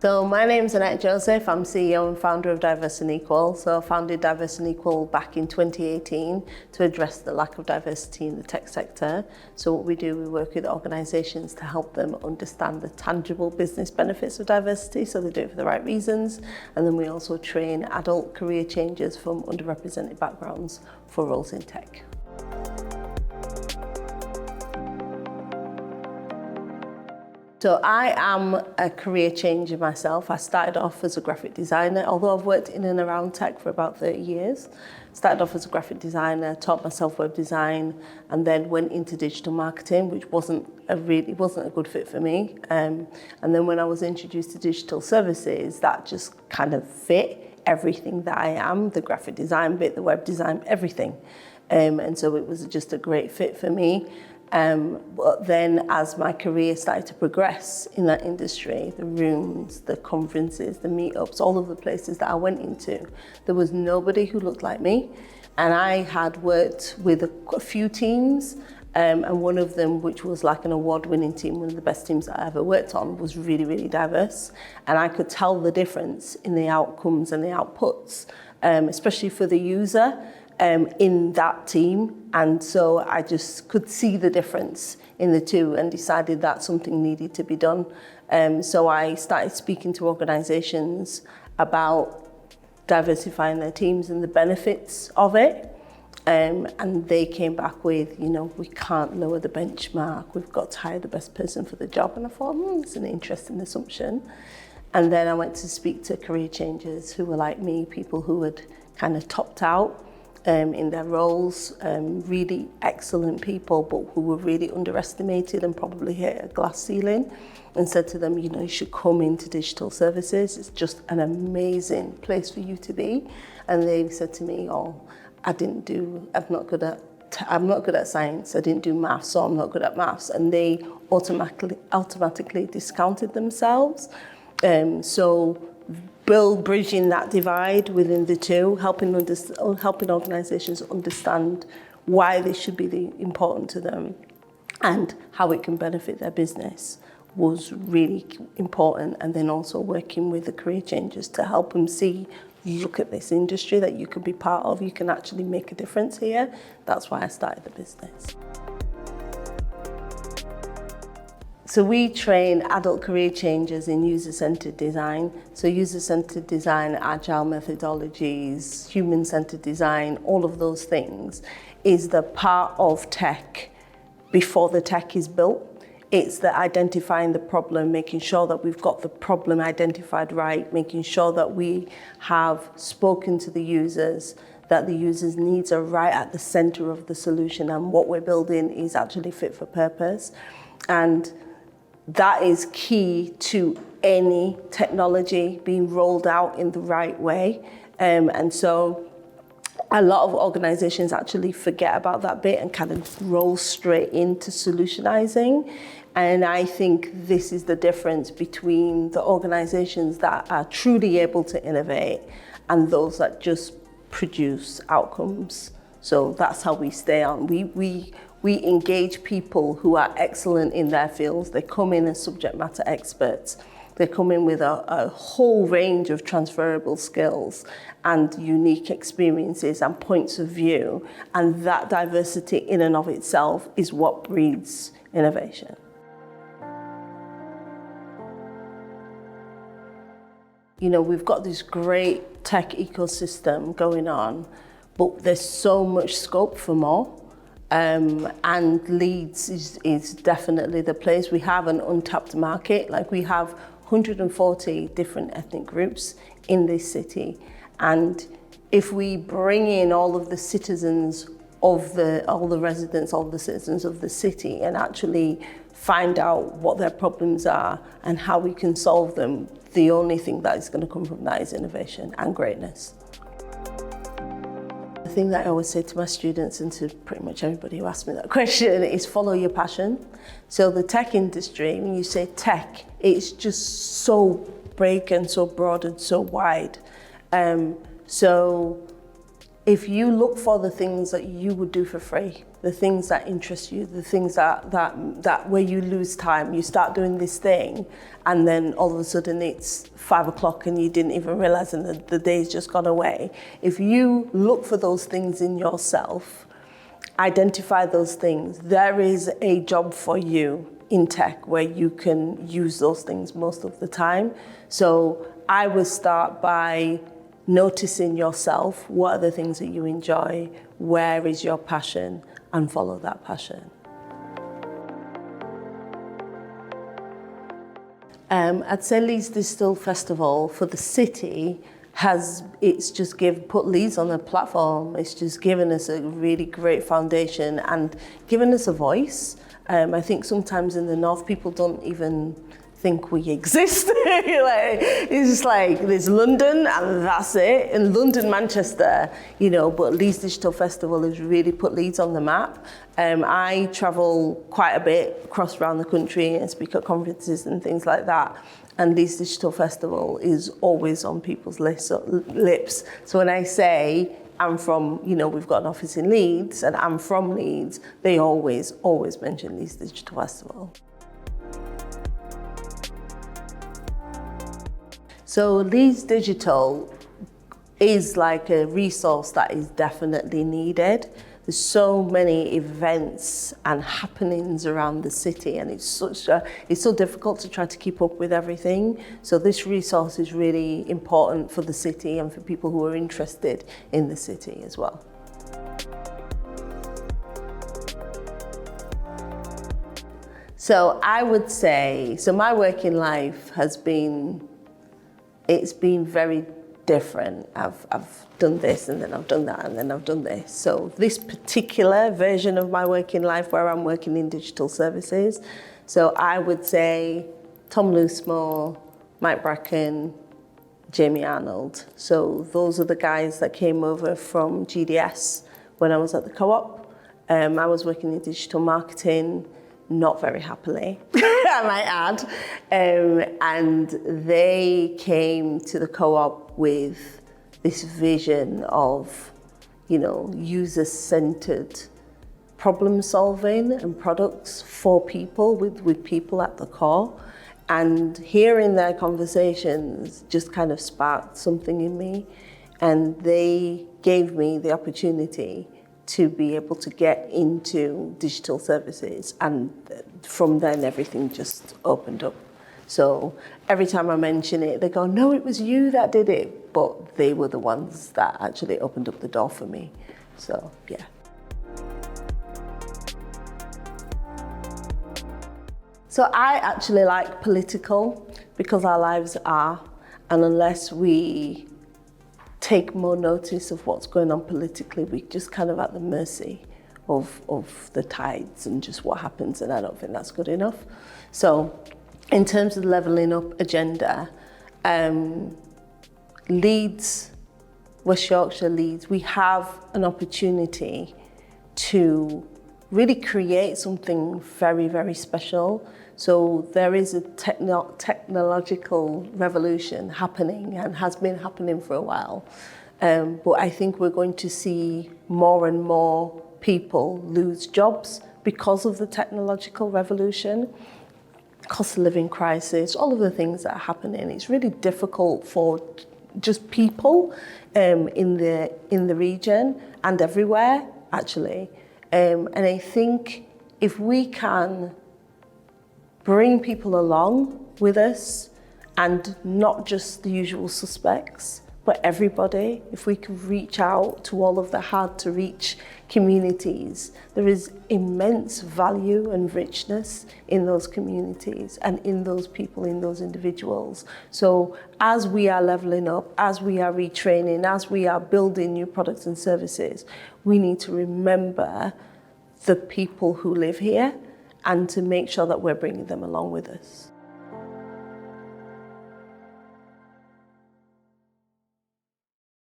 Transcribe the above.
So my name's Annette Joseph. I'm CEO and founder of Diverse and Equal. So I founded Diverse and Equal back in 2018 to address the lack of diversity in the tech sector. So what we do, we work with organisations to help them understand the tangible business benefits of diversity, so they do it for the right reasons. And then we also train adult career changers from underrepresented backgrounds for roles in tech. So I am a career changer myself. I started off as a graphic designer, although I've worked in and around tech for about 30 years. Started off as a graphic designer, taught myself web design, and then went into digital marketing, which wasn't a good fit for me. And then when I was introduced to digital services, that just kind of fit everything that I am, the graphic design bit, the web design, everything. And so it was just a great fit for me. But then as my career started to progress in that industry, the rooms, the conferences, the meetups, all of the places that I went into, there was nobody who looked like me. And I had worked with a few teams, and one of them, which was like an award-winning team, one of the best teams that I ever worked on, was really, really diverse. And I could tell the difference in the outcomes and the outputs, especially for the user. In that team, and so I just could see the difference in the two and decided that something needed to be done. So I started speaking to organisations about diversifying their teams and the benefits of it, and they came back with, we can't lower the benchmark, we've got to hire the best person for the job. And I thought, it's an interesting assumption. And then I went to speak to career changers who were like me, people who had kind of topped out in their roles, really excellent people, but who were really underestimated and probably hit a glass ceiling, and said to them, you should come into digital services. It's just an amazing place for you to be. And they said to me, I'm not good at science, I didn't do maths, so I'm not good at maths. And they automatically discounted themselves. Bridging that divide within the two, helping organisations understand why this should be important to them and how it can benefit their business was really important. And then also working with the career changers to help them see, look at this industry that you could be part of, you can actually make a difference here. That's why I started the business. So we train adult career changers in user-centered design. So user-centered design, agile methodologies, human-centered design, all of those things is the part of tech before the tech is built. It's the identifying the problem, making sure that we've got the problem identified right, making sure that we have spoken to the users, that the users' needs are right at the center of the solution, and what we're building is actually fit for purpose. And that is key to any technology being rolled out in the right way. And so a lot of organizations actually forget about that bit and kind of roll straight into solutionizing. And I think this is the difference between the organizations that are truly able to innovate and those that just produce outcomes. So that's how we stay on. We engage people who are excellent in their fields. They come in as subject matter experts. They come in with a whole range of transferable skills and unique experiences and points of view. And that diversity in and of itself is what breeds innovation. We've got this great tech ecosystem going on, but there's so much scope for more. And Leeds is definitely the place. We have an untapped market. Like, we have 140 different ethnic groups in this city. And if we bring in all of the citizens of all the residents, all the citizens of the city, and actually find out what their problems are and how we can solve them, the only thing that is going to come from that is innovation and greatness. The thing that I always say to my students and to pretty much everybody who asks me that question is follow your passion. So the tech industry, when you say tech, it's just so big and so broad and so wide. So if you look for the things that you would do for free, the things that interest you, the things that where you lose time, you start doing this thing, and then all of a sudden it's 5 o'clock and you didn't even realize and the day's just gone away. If you look for those things in yourself, identify those things, there is a job for you in tech where you can use those things most of the time. So I would start by noticing yourself. What are the things that you enjoy? Where is your passion? And follow that passion. I'd say Leeds Digital Festival for the city put Leeds on a platform. It's just given us a really great foundation and given us a voice. I think sometimes in the north people don't even think we exist. It's just like there's London and that's it, and London, Manchester, but Leeds Digital Festival has really put Leeds on the map. I travel quite a bit across around the country and speak at conferences and things like that. And Leeds Digital Festival is always on people's lips. So when I say I'm from, we've got an office in Leeds and I'm from Leeds, they always mention Leeds Digital Festival. So Leeds Digital is like a resource that is definitely needed. There's so many events and happenings around the city, and it's so difficult to try to keep up with everything. So this resource is really important for the city and for people who are interested in the city as well. So I would say, my working life it's been very different. I've done this and then I've done that and then I've done this. So this particular version of my working life where I'm working in digital services, so I would say Tom Loosemore, Mike Bracken, Jamie Arnold. So those are the guys that came over from GDS when I was at the co-op. I was working in digital marketing, not very happily, I might add. And they came to the co-op with this vision of, user-centered problem solving and products for people, with people at the core. And hearing their conversations just kind of sparked something in me. And they gave me the opportunity to be able to get into digital services, and from then everything just opened up. So every time I mention it, they go, no, it was you that did it, but they were the ones that actually opened up the door for me. So yeah. So I actually like political because our lives are, and unless we take more notice of what's going on politically, we're just kind of at the mercy of the tides and just what happens, and I don't think that's good enough. So in terms of levelling up agenda, Leeds, West Yorkshire, Leeds, we have an opportunity to really create something very, very special. So there is a technological revolution happening and has been happening for a while. But I think we're going to see more and more people lose jobs because of the technological revolution. Cost of living crisis, all of the things that are happening. It's really difficult for just people in the region and everywhere, actually. And I think if we can bring people along with us, and not just the usual suspects, but everybody, if we can reach out to all of the hard to reach communities, there is immense value and richness in those communities and in those people, in those individuals. So as we are leveling up, as we are retraining, as we are building new products and services, we need to remember the people who live here and to make sure that we're bringing them along with us.